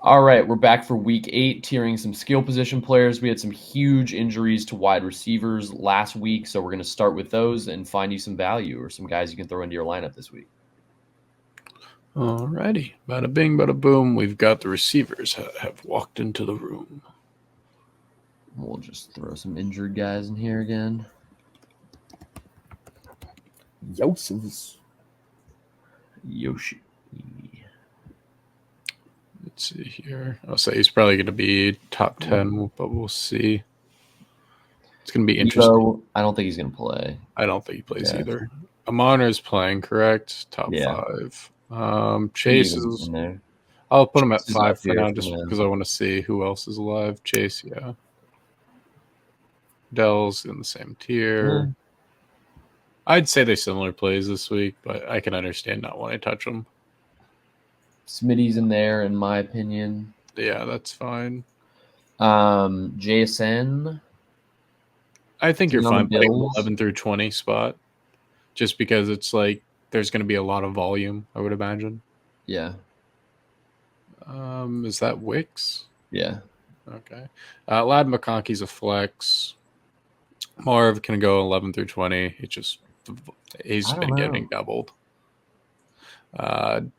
All right, we're back for week 8, tiering some skill position players. We had some huge injuries to wide receivers last week, so we're going to start with those and find you some value or some guys you can throw into your lineup this week. Alrighty, bada bing, bada boom. We've got the receivers have walked into the room. We'll just throw some injured guys in here again. Yoshi. Let's see here. I'll say he's probably going to be top 10, but we'll see. It's going to be interesting. I don't think he's going to play. I don't think he plays either. Amon is playing, correct? Top 5. Chase is. I'll put him at 5 for now just because I want to see who else is alive. Chase, yeah. Dell's in the same tier. I'd say they're similar plays this week, but I can understand not wanting to touch them. Smitty's in there, in my opinion. Yeah, that's fine. JSN. I think you're fine putting 11 through 20 spot, just because it's like there's going to be a lot of volume, I would imagine. Yeah. Is that Wicks? Yeah. Okay. Lad McConkey's a flex. Marv can go 11 through 20. He's been getting doubled.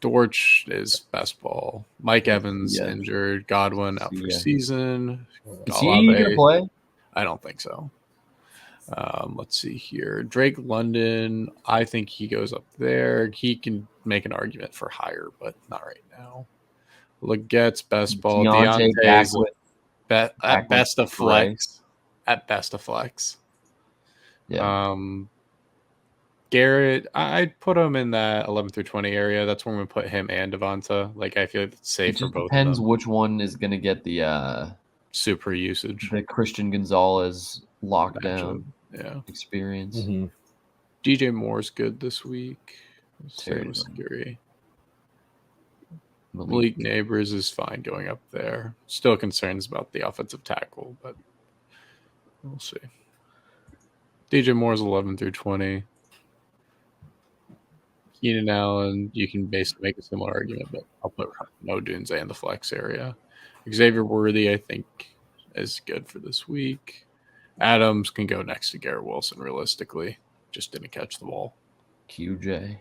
Dortch is best ball. Mike Evans injured. Godwin out for season. Is he going to play? I don't think so. Let's see here. Drake London, I think he goes up there. He can make an argument for higher, but not right now. Legette's best ball. Deontay's at best of flex. At best of flex. Yeah. Garrett, I'd put him in that 11 through 20 area. That's where we put him and Devonta. Like, I feel like it's safe for both. Depends which one is going to get the super usage. The Christian Gonzalez lockdown experience. Mm-hmm. DJ Moore's good this week. Same scary. Malik Neighbors is fine going up there. Still concerns about the offensive tackle, but we'll see. DJ Moore's 11 through 20. Keenan Allen, you can basically make a similar argument, but I'll put No Dunze in the flex area. Xavier Worthy, I think, is good for this week. Adams can go next to Garrett Wilson, realistically. Just didn't catch the ball. QJ.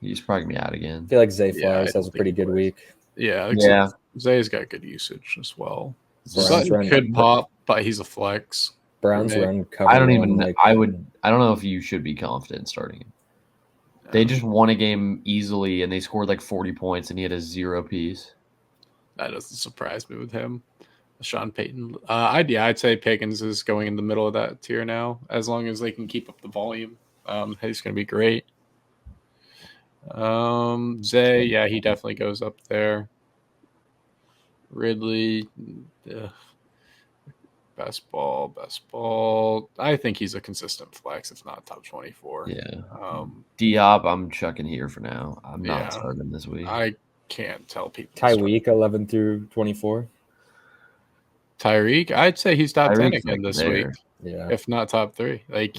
He's probably going to be out again. I feel like Zay Flowers has a pretty good week. Yeah. Zay's got good usage as well. Sutton could pop, but he's a flex. Brown's run cover. I don't even I don't know if you should be confident starting him. They just won a game easily, and they scored like 40 points, and he had a 0 piece. That doesn't surprise me with him. Sean Payton. I'd say Pickens is going in the middle of that tier now, as long as they can keep up the volume. He's going to be great. Zay, yeah, he definitely goes up there. Ridley, best ball. I think he's a consistent flex, if not top 24. Yeah. Diop, I'm chucking here for now. I'm not starting this week. I can't tell people. Tyreek, 11 through 24. Tyreek, I'd say he's top 10 again this week. Yeah. If not top 3. Like,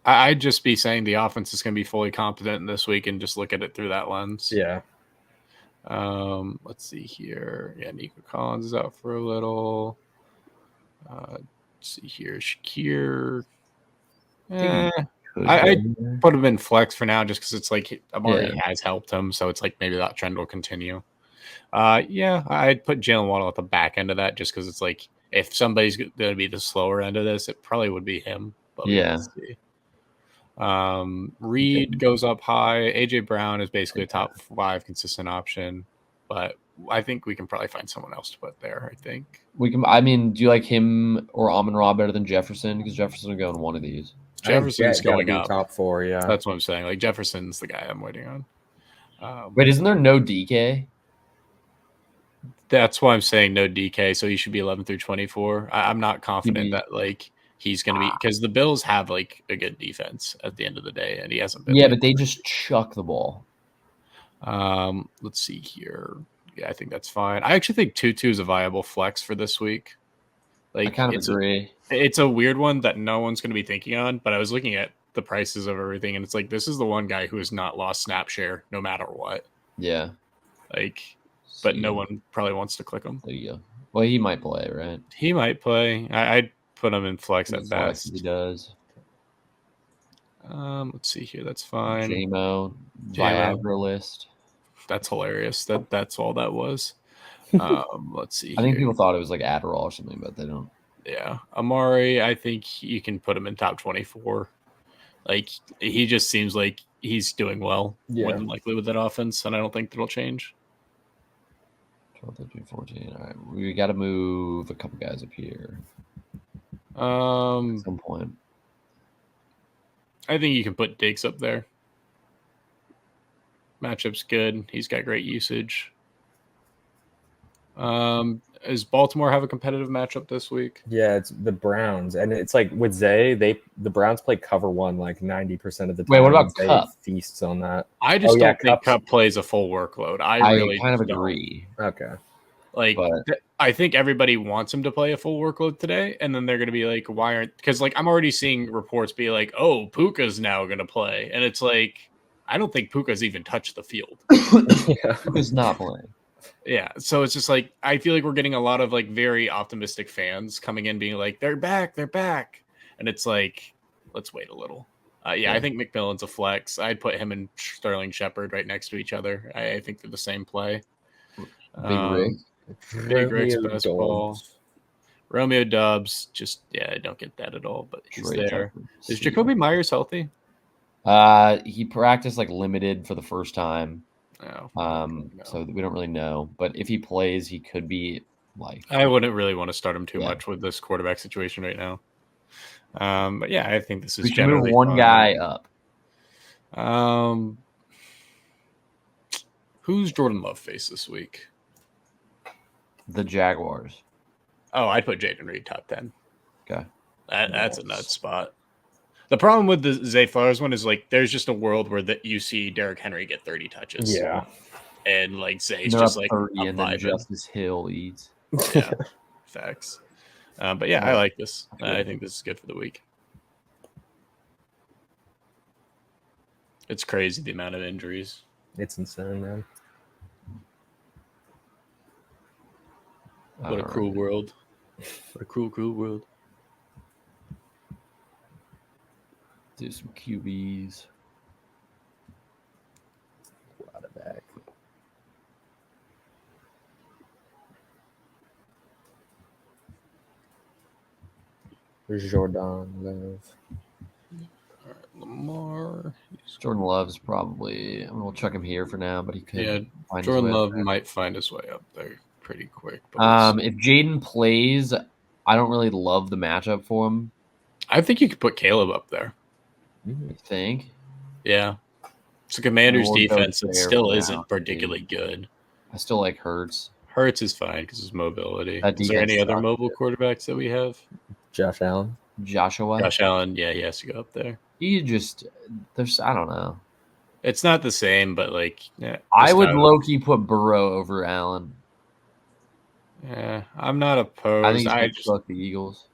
I'd just be saying the offense is going to be fully competent this week and just look at it through that lens. Yeah. Let's see here. Yeah, Nico Collins is out for a little. Let's see here. Shakir. I'd put him in flex for now just because it's like Amari has helped him. So it's like maybe that trend will continue. I'd put Jalen Waddle at the back end of that just because it's like if somebody's going to be the slower end of this, it probably would be him. But Reed goes up high. AJ Brown is basically a top 5 consistent option, but I think we can probably find someone else to put there. I think we can. I mean, do you like him or Amon-Ra better than Jefferson? Because Jefferson will go in one of these. Jefferson's going up top 4. Yeah, that's what I'm saying. Like Jefferson's the guy I'm waiting on. Wait, isn't there no DK? That's why I'm saying no DK. So he should be 11 through 24. I'm not confident that like he's going to be because the Bills have like a good defense at the end of the day, and he hasn't been. Yeah, but they just chuck the ball. Let's see here. Yeah, I think that's fine. I actually think Tutu is a viable flex for this week. Like, I kind of agree. It's a weird one that no one's going to be thinking on, but I was looking at the prices of everything, and it's like this is the one guy who has not lost snap share no matter what. Yeah. Like but no one probably wants to click him. There you go. Well, he might play, right? He might play. I'd put him in flex at best. He does. Let's see here. That's fine. JMO, Viagra list. That's hilarious. That's all that was. Let's see. I think people thought it was like Adderall or something, but they don't. Yeah, Amari. I think you can put him in top 24. Like he just seems like he's doing well, more than likely with that offense, and I don't think that'll change. 12, 13, 14. All right, we got to move a couple guys up here. At some point. I think you can put Diggs up there. Matchup's good. He's got great usage. Does Baltimore have a competitive matchup this week? Yeah, it's the Browns, and it's like with Zay, the Browns play cover one like 90% of the time. Wait, what about Zay Cup? Feasts on that. I just don't think Cup plays a full workload. I really kind of agree. Okay. Like, I think everybody wants him to play a full workload today, and then they're going to be like, why aren't... Because, like, I'm already seeing reports be like, oh, Puka's now going to play. And it's like, I don't think Puka's even touched the field. Puka's not playing. Yeah, so it's just like, I feel like we're getting a lot of, like, very optimistic fans coming in being like, they're back. And it's like, let's wait a little. I think McMillan's a flex. I'd put him and Sterling Shepard right next to each other. I think they're the same play. Big Rick. Big Rick's best ball. Romeo Doubs, just I don't get that at all, but he's there. Is Jacoby Myers healthy? He practiced like limited for the first time. No. So we don't really know. But if he plays, he could be like... I wouldn't really want to start him too much with this quarterback situation right now. But yeah, I think this is generally one guy up. Who's Jordan Love face this week? The Jaguars. Oh, I'd put Jaden Reed top 10. Okay. That's a nuts spot. The problem with the Zay Flowers one is like there's just a world where that you see Derrick Henry get 30 touches. Yeah. And like Zay's just like 30 and then Justice Hill eats. Yeah. Facts. But yeah, I like this. I think this is good for the week. It's crazy the amount of injuries. It's insane, man. What a cruel world. What a cruel world. Do some QBs. Quarterback. Where's Jordan Love? All right, Lamar. Jordan Love's probably... we'll check him here for now, but he could find Jordan Love might find his way up there pretty quick. But if Jaden plays, I don't really love the matchup for him. I think you could put Caleb up there. You think? Yeah. It's a Commander's defense that still isn't particularly good. I still like Hurts. Hurts is fine because his mobility. Is there any other mobile quarterbacks that we have? Josh Allen. Josh Allen, yeah, he has to go up there. I don't know. It's not the same, but like... Yeah, I would low-key put Burrow over Allen. Yeah, I'm not opposed. I think I just fuck the Eagles.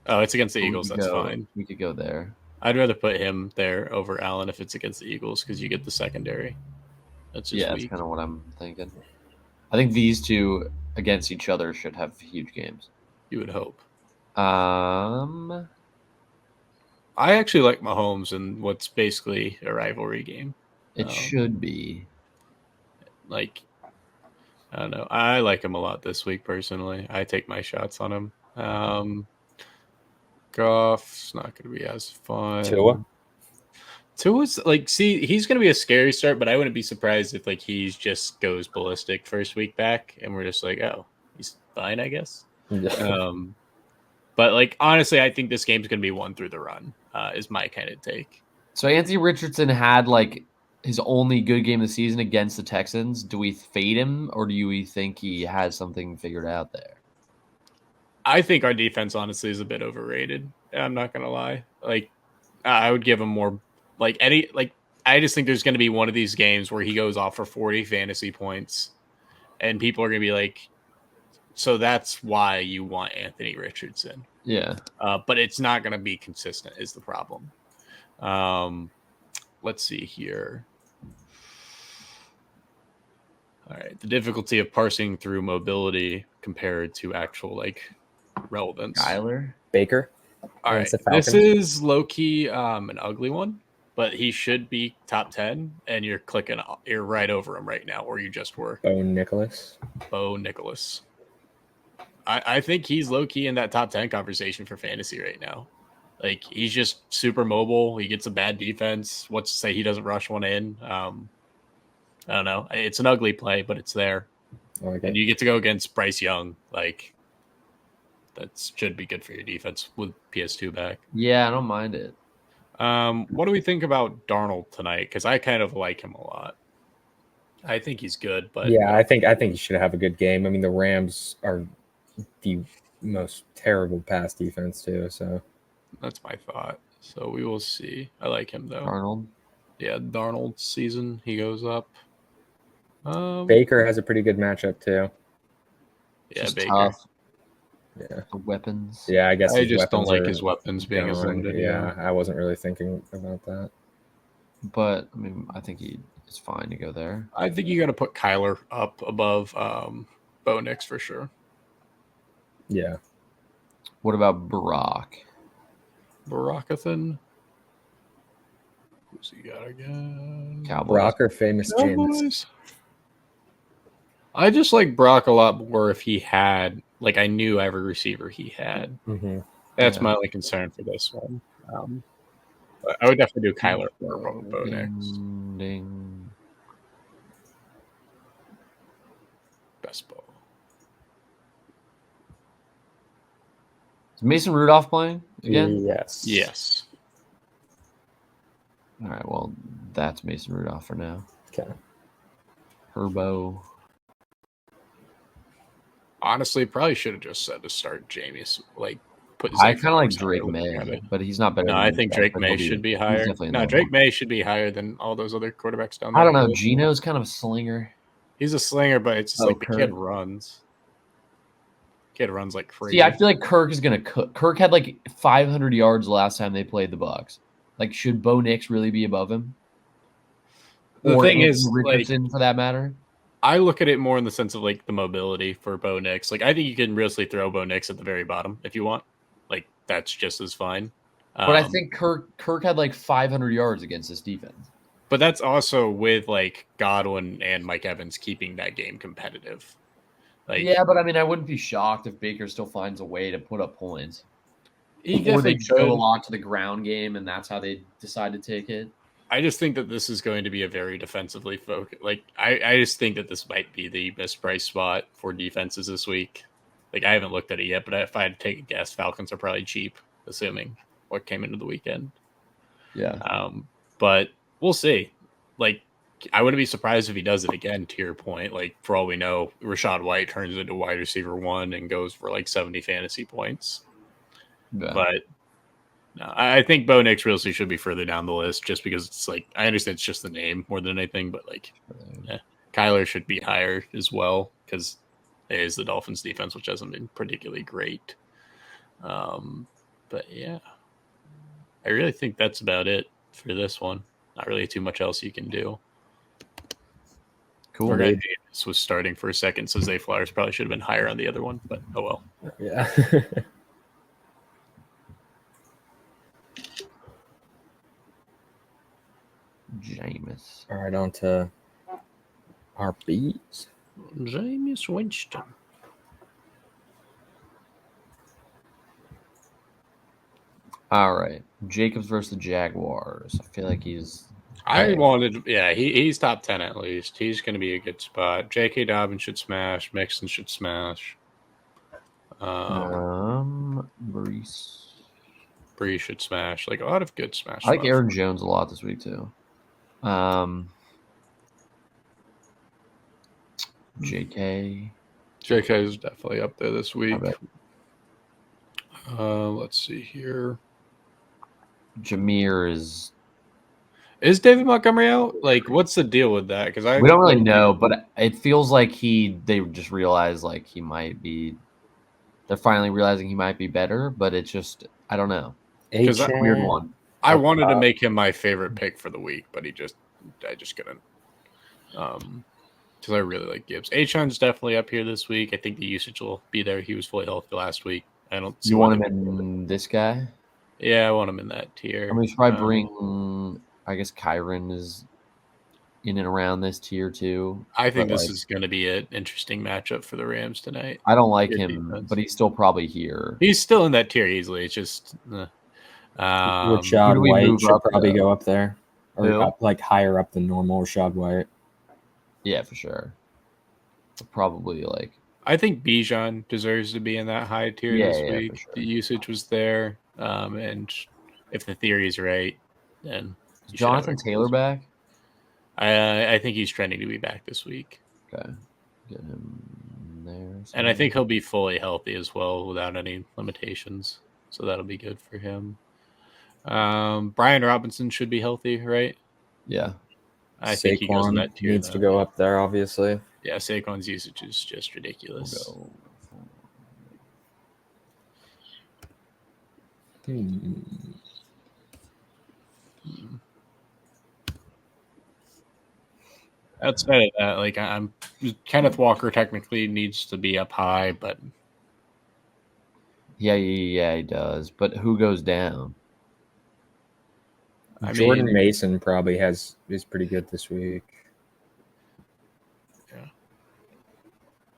Oh, it's against the Eagles. That's fine. We could go there. I'd rather put him there over Allen if it's against the Eagles because you get the secondary. That's just that's kind of what I'm thinking. I think these two against each other should have huge games. You would hope. I actually like Mahomes in what's basically a rivalry game. It should be. Like, I don't know. I like him a lot this week, personally. I take my shots on him. Goff's not going to be as fun. Tua's like, he's going to be a scary start, but I wouldn't be surprised if like he just goes ballistic first week back, and we're just like, oh, he's fine, I guess. Yeah. But like honestly, I think this game's going to be won through the run. Is my kind of take. So Anthony Richardson had like his only good game of the season against the Texans. Do we fade him, or do we think he has something figured out there? I think our defense honestly is a bit overrated. I'm not going to lie. Like, I would give him more. I just think there's going to be one of these games where he goes off for 40 fantasy points, and people are going to be like, so that's why you want Anthony Richardson. Yeah. But it's not going to be consistent is the problem. Let's see here. All right. The difficulty of parsing through mobility compared to actual relevance. Kyler? Baker. All right. against the This Falcons. is low key an ugly one, but he should be top 10, and you're right over him right now, or you just were. Bo Nicholas. Bo Nicholas. I think he's low key in that top 10 conversation for fantasy right now. Like, he's just super mobile. He gets a bad defense. What's to say he doesn't rush one in? I don't know. It's an ugly play, but it's there. Okay. And you get to go against Bryce Young. Like, that should be good for your defense with PS2 back. Yeah, I don't mind it. What do we think about Darnold tonight? Because I kind of like him a lot. I think he's good, but yeah, I think he should have a good game. I mean, the Rams are the most terrible pass defense too. So that's my thought. So we will see. I like him though. Arnold. Yeah, Darnold season he goes up. Baker has a pretty good matchup too. Yeah, Just Baker. tough. Yeah, The weapons. yeah. I guess I his just don't weapons like are his weapons being as gone. limited. Yeah, I wasn't really thinking about that. But I mean, I think it's fine to go there. I think you got to put Kyler up above Bo Nix for sure. Yeah. What about Barack? Barakathan. Who's he got again? Cowboys. Brock or famous James? Cowboys. I just like Brock a lot more if he had, I knew every receiver he had. Mm-hmm. That's Yeah. my only concern for this one. But I would definitely do Kyler for Bo Nix. Ding. Best ball. Is Mason Rudolph playing again? Yes. Yes. All right. Well, that's Mason Rudolph for now. Okay. Herbo. Honestly, probably should have just said to start Jameis. Put. I Zay kind of like Flowers Drake higher looking at May, it. but he's not better. No, than I these think guys, Drake but May he'll be- should be he's higher. definitely in No, the Drake middle. May should be higher than all those other quarterbacks down there. I don't know. Gino's kind of a slinger. He's a slinger, but it's just Oh, the kid Kirk. runs. Kid runs like crazy. See, I feel like Kirk is gonna cook. Kirk had 500 yards last time they played the Bucks. Should Bo Nix really be above him? The or thing Anthony is, Richardson for that matter. I look at it more in the sense of the mobility for Bo Nix. I think you can really throw Bo Nix at the very bottom if you want. That's just as fine. But I think Kirk had 500 yards against this defense. But that's also with Godwin and Mike Evans keeping that game competitive. Yeah, but I mean, I wouldn't be shocked if Baker still finds a way to put up points. He Or definitely they go a could. lot to the ground game, and that's how they decide to take it. I just think that this is going to be a very defensively focused. I just think that this might be the best price spot for defenses this week. I haven't looked at it yet, but if I had to take a guess, Falcons are probably cheap, assuming what came into the weekend. Yeah. But we'll see. I wouldn't be surprised if he does it again, to your point. For all we know, Rachaad White turns into wide receiver 1 and goes for 70 fantasy points. Yeah. But no, I think Bo Nix really should be further down the list just because it's I understand it's just the name more than anything, but Kyler should be higher as well because it is the Dolphins defense, which hasn't been particularly great. But yeah, I really think that's about it for this one. Not really too much else you can do. Cool. Forgot James was starting for a second, so Zay Flowers probably should have been higher on the other one, but oh well. Yeah. Jameis. All right, on to our beats. Jameis Winston. All right. Jacobs versus the Jaguars. I feel like he's. He's top 10 at least. He's going to be a good spot. J.K. Dobbins should smash. Mixon should smash. Brees. Bree should smash. A lot of good smash. I like Aaron Jones a lot this week too. J.K. J.K. is definitely up there this week. Let's see here. Jameer is. Is David Montgomery out? What's the deal with that? Because We don't really know, but it feels like they just realized he might be. They're finally realizing he might be better, but it's just I don't know. Because It's a weird one. I wanted to make him my favorite pick for the week, but I just couldn't. because I really like Gibbs. Achon's definitely up here this week. I think the usage will be there. He was fully healthy last week. I don't see You why want they him in this guy? Yeah, I want him in that I tier. mean, we should probably bring. I guess Kyron is in and around this tier too. I think But this like, is going to be an interesting matchup for the Rams tonight. I don't like Good him, defense. but he's still probably here. He's still in that tier easily. It's just Who Rashad do we White move should up probably though? go up there, or Who? up, like higher up than normal. Rashad White. Yeah, for sure. Probably like. I think Bijan deserves to be in that high tier Yeah, this yeah, for week. sure. The usage was there, and if the theory is right, then Is you should have Jonathan it. Taylor back? I think he's trending to be back this week, Okay, get him there. and I think somewhere. he'll be fully healthy as well without any limitations. So that'll be good for him. Brian Robinson should be healthy, right? Yeah, I think he goes in Saquon that tier needs to then. go up there, obviously. Yeah, Saquon's usage is just we'll ridiculous. go. Outside of that, like I'm Kenneth Walker technically needs to be up high, but Yeah, he does. But who goes down? I Jordan mean, Mason probably is pretty good this week. yeah,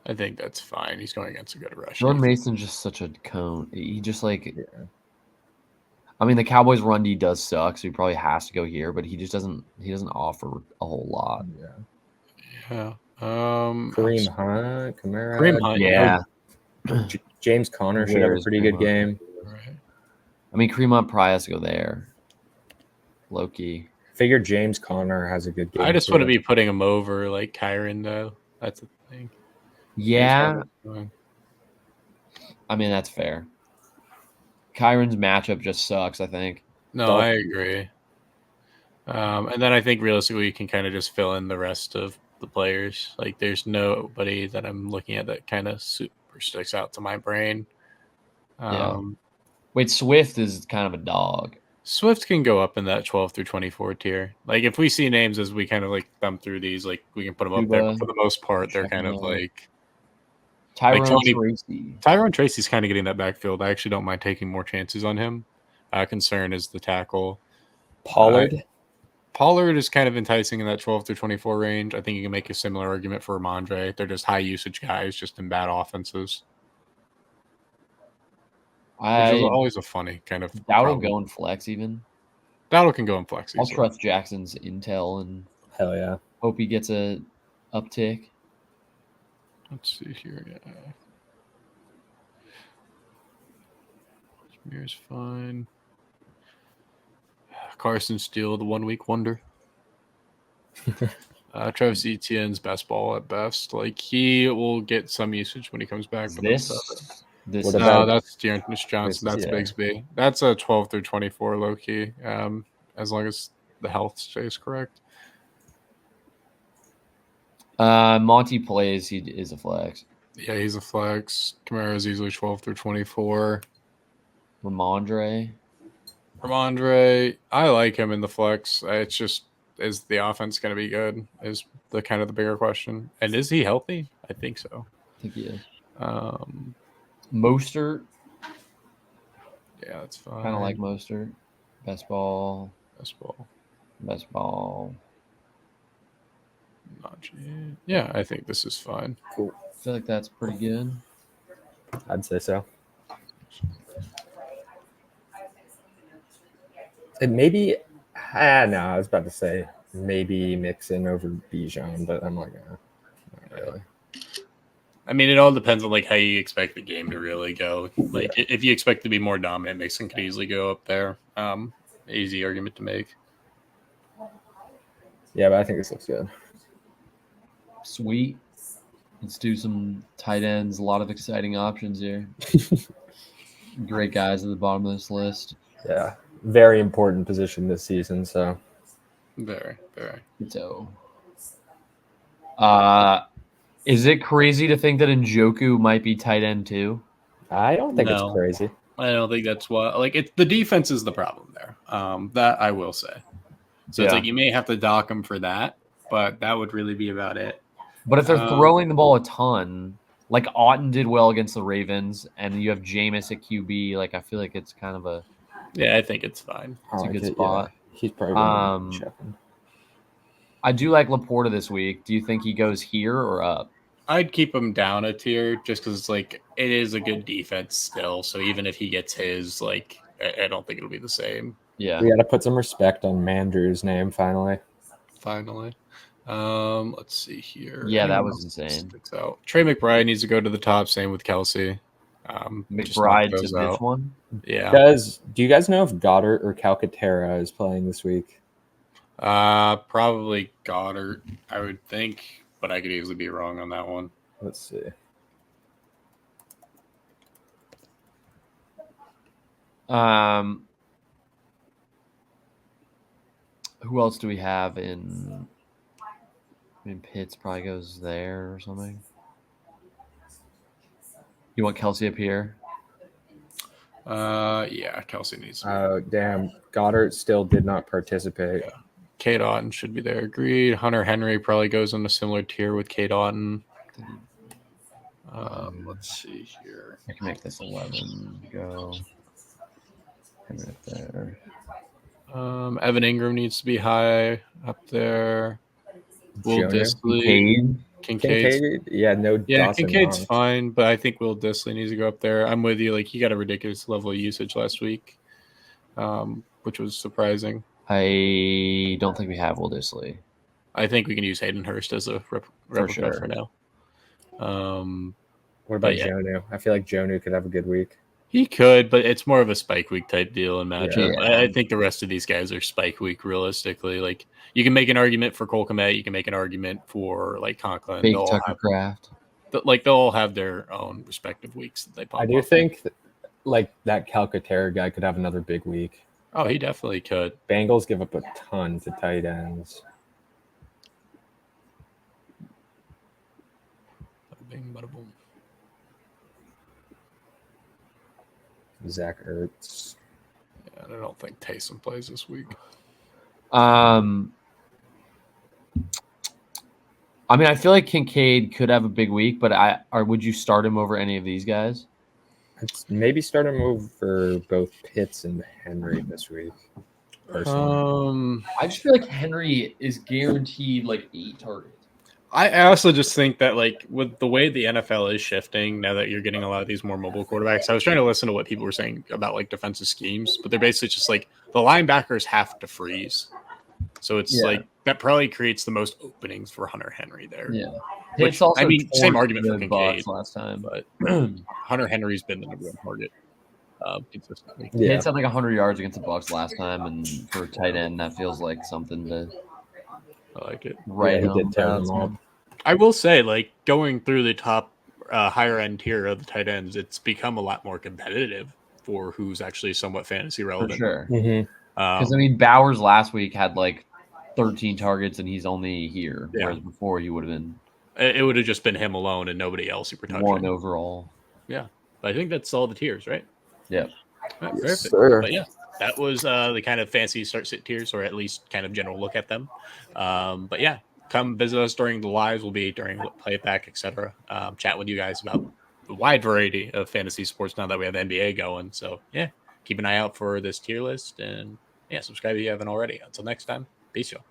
I think that's fine. He's going against a good rush. Jordan Mason's just such a cone. He just like. Yeah. I mean, the Cowboys' run D does suck, so he probably has to go here. But he just doesn't. He doesn't offer a whole lot. Yeah. Kareem Hunt, Kamara. Kareem Hunt, Yeah. James Conner should have Where a is pretty Kareem good Hunt? game. Right. I mean, Kareem Hunt probably has to go there. Loki. Figure James Conner has a good game. I just too. want to be putting him over like Kyron though. That's the thing. Yeah, Fine. I mean that's fair. Kyron's matchup just sucks. I think. No, I agree. And then I think realistically you can kind of just fill in the rest of the players. Like there's nobody that I'm looking at that kind of super sticks out to my brain. Yeah. Wait, Swift is kind of a dog. Swift can go up in that 12 through 24 tier. Like if we see names as we kind of like thumb through these, like we can put them up there. But for the most part, they're kind of like Tyrone Tony. Tracy. Tyrone Tracy's kind of getting that backfield. I actually don't mind taking more chances on him. Concern is the tackle. Pollard. Pollard is kind of enticing in that 12 through 24 range. I think you can make a similar argument for Ramondre. They're just high usage guys, just in bad offenses. Which is always a funny kind of Dowdle go in flex even. Dowdle can go in flex I'll easily. trust Jackson's intel and Hell yeah. hope he gets a uptick. Let's see here. Yeah. Here's fine. Carson Steele, the 1 week wonder. Travis Etienne's best ball at best. Like he will get some usage when he comes back. But This What is about- that's Dearness Johnson. That's yeah. Bigsby. That's a 12 through 24 low key. As long as the health stays correct. Monty plays. He is a flex. Yeah, he's a flex. Kamara is easily 12 through 24. Ramondre. I like him in the flex. It's just, is the offense going to be good? Is the kind of the bigger question. And is he healthy? I think so. I think he is. Mostert. Yeah, that's fine. Kind of like Mostert. Best ball. Yeah, I think this is fine. Cool. I feel like that's pretty good. I'd say so. And maybe, no, I was about to say maybe Mixon over Bijan, but I'm like, not really. I mean, it all depends on like how you expect the game to really go. Like, if you expect to be more dominant, Mixon could easily go up there. Easy argument to make. Yeah, but I think this looks good. Sweet. Let's do some tight ends. A lot of exciting options here. Great guys at the bottom of this list. Yeah, very important position this season. So very. So, is it crazy to think that Njoku might be tight end too? I don't think it's crazy. I don't think that's what. Like, the defense is the problem there. That I will say. So it's like you may have to dock him for that, but that would really be about it. But if they're throwing the ball a ton, like Auten did well against the Ravens, and you have Jameis at QB, like I feel like it's kind of a Yeah, I think it's fine. it's a like good it, spot. Yeah. He's probably going to checking. I do like Laporta this week. Do you think he goes here or up? I'd keep him down a tier just because like it is a good defense still. So even if he gets his, like I don't think it'll be the same. Yeah, We got to put some respect on Mandrew's name finally. Let's see here. Yeah, Anyone that was else insane. sticks out? Trey McBride needs to go to the top. Same with Kelsey. Just knock McBride to those this out. one. Yeah. Do you guys know if Goddard or Calcaterra is playing this week? Probably Goddard, I would think, but I could easily be wrong on that one. Let's see. Who else do we have in? I mean, Pitts probably goes there or something. You want Kelsey up here? Yeah, Kelsey needs to be. Oh, damn. Goddard still did not participate. Yeah. Kate Otten should be there. Agreed. Hunter Henry probably goes on a similar tier with Kate Otten. Let's see here. I can make this 11. Go. Right there. Evan Ingram needs to be high up there. Will Jonah? Disley. Kincaid? Yeah, no. Yeah, Dawson Kincaid's Knox. fine, but I think Will Disley needs to go up there. I'm with you. Like he got a ridiculous level of usage last week, which was surprising. I don't think we have Will Disley. I think we can use Hayden Hurst as a replica for now. What about Jonu? I feel like Jonu could have a good week. He could, but it's more of a spike week type deal and matchup. Yeah. I think the rest of these guys are spike week realistically. Like you can make an argument for Cole Kmet, you can make an argument for like Conklin. Fake Tucker Craft. They'll all have their own respective weeks that they pop. I do think like that Calcaterra guy could have another big week. Oh, he definitely could. Bengals give up a ton to tight ends. Bada bing, bada boom. Zach Ertz. Yeah, I don't think Taysom plays this week. I mean, I feel like Kincaid could have a big week, but would you start him over any of these guys? Maybe start him over both Pitts and Henry this week. Personally. I just feel like Henry is guaranteed like 8 targets. I also just think that like with the way the NFL is shifting now that you're getting a lot of these more mobile quarterbacks, I was trying to listen to what people were saying about like defensive schemes, but they're basically just like the linebackers have to freeze. So it's like that probably creates the most openings for Hunter Henry there. Yeah. Which, I mean, same argument for Kincaid last time, but Hunter Henry's been the number one target consistently. Yeah, it's had like 100 yards against the Bucs last time, and for a tight end, that feels like something to. I like it. Right. Yeah, he did tear them up. I will say, like going through the top higher end tier of the tight ends, it's become a lot more competitive for who's actually somewhat fantasy relevant. For sure. Mm-hmm. I mean, Bowers last week had like 13 targets, and he's only here, whereas before he would have been. It would have just been him alone and nobody else super touching. 1 overall. Yeah, but I think that's all the tiers, right? Yeah. Right, yes, perfect. But yeah, that was the kind of fancy start sit tiers, or at least kind of general look at them. But yeah, come visit us during the lives. We'll be during playback, etc. Chat with you guys about the wide variety of fantasy sports now that we have NBA going. So yeah, keep an eye out for this tier list and subscribe if you haven't already. Until next time, peace, y'all.